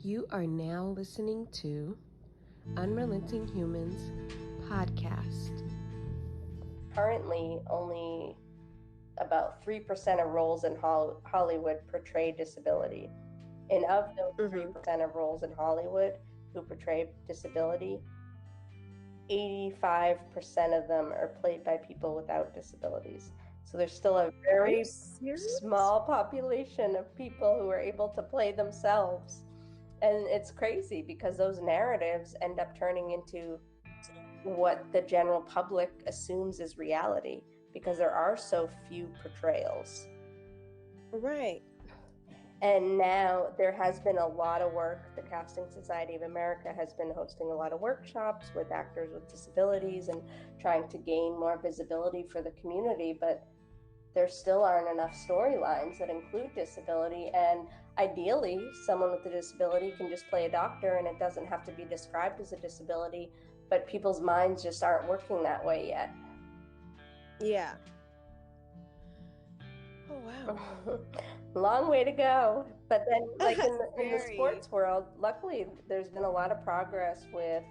You are now listening to Unrelenting Humans podcast. Currently, only about 3% of roles in Hollywood portray disability. And of those 3% of roles in Hollywood who portray disability, 85% of them are played by people without disabilities. So there's still a very small population of people who are able to play themselves. And it's crazy because those narratives end up turning into what the general public assumes is reality because there are so few portrayals. Right. And now there has been a lot of work. The Casting Society of America has been hosting a lot of workshops with actors with disabilities and trying to gain more visibility for the community, but there still aren't enough storylines that include disability. And ideally, someone with a disability can just play a doctor and it doesn't have to be described as a disability, but people's minds just aren't working that way yet. Yeah. Oh, wow. Long way to go. But then, like in the sports world, luckily, there's been a lot of progress with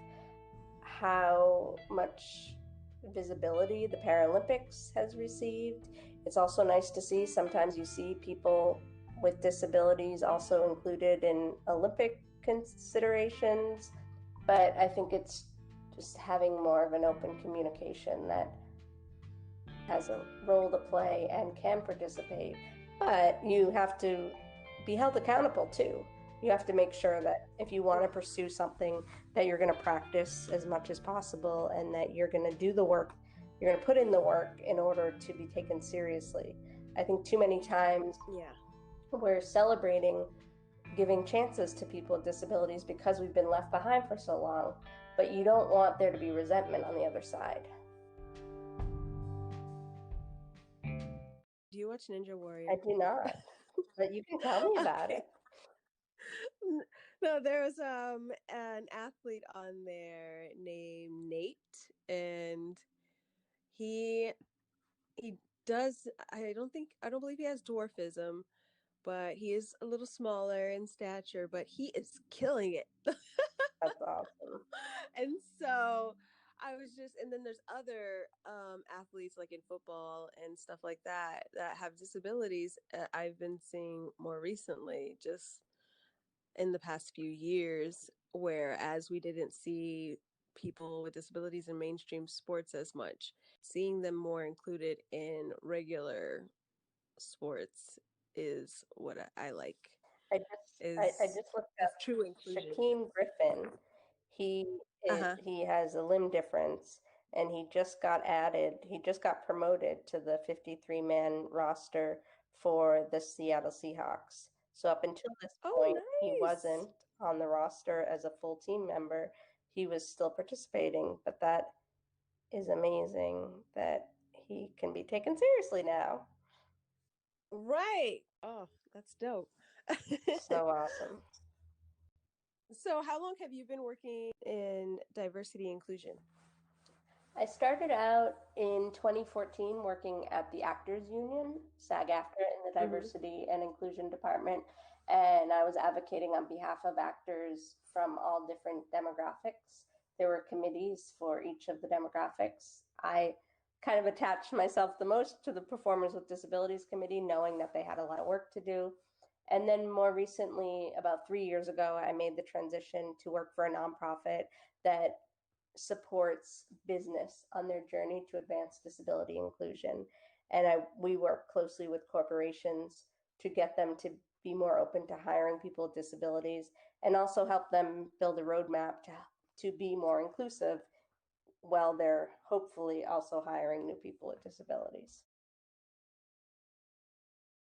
how much visibility the Paralympics has received. It's also nice to see sometimes you see people with disabilities also included in Olympic considerations, but I think it's just having more of an open communication that has a role to play and can participate, but you have to be held accountable too. You have to make sure that if you want to pursue something that you're going to practice as much as possible and that you're going to do the work, you're going to put in the work in order to be taken seriously. I think too many times we're celebrating giving chances to people with disabilities because we've been left behind for so long, but you don't want there to be resentment on the other side. Do you watch Ninja Warrior? I do not, but you can tell me about it. No, there was an athlete on there named Nate, and he does, I don't believe he has dwarfism, but he is a little smaller in stature, but he is killing it. That's awesome. And so and then there's other athletes like in football and stuff like that have disabilities. I've been seeing more recently, just in the past few years, whereas we didn't see people with disabilities in mainstream sports as much, seeing them more included in regular sports is what I like. I just looked up true inclusion. Shaquem Griffin. He has a limb difference, and he just got promoted to the 53-man roster for the Seattle Seahawks. So up until this point, he wasn't on the roster as a full team member. He was still participating, but that is amazing that he can be taken seriously now. Right. Oh, that's dope. So awesome. So how long have you been working in diversity inclusion? I started out in 2014 working at the Actors Union, SAG-AFTRA, in the Diversity and Inclusion Department, and I was advocating on behalf of actors from all different demographics. There were committees for each of the demographics. I kind of attached myself the most to the Performers with Disabilities Committee, knowing that they had a lot of work to do. And then more recently, about 3 years ago, I made the transition to work for a nonprofit that supports business on their journey to advance disability inclusion. And we work closely with corporations to get them to be more open to hiring people with disabilities and also help them build a roadmap to be more inclusive while they're hopefully also hiring new people with disabilities.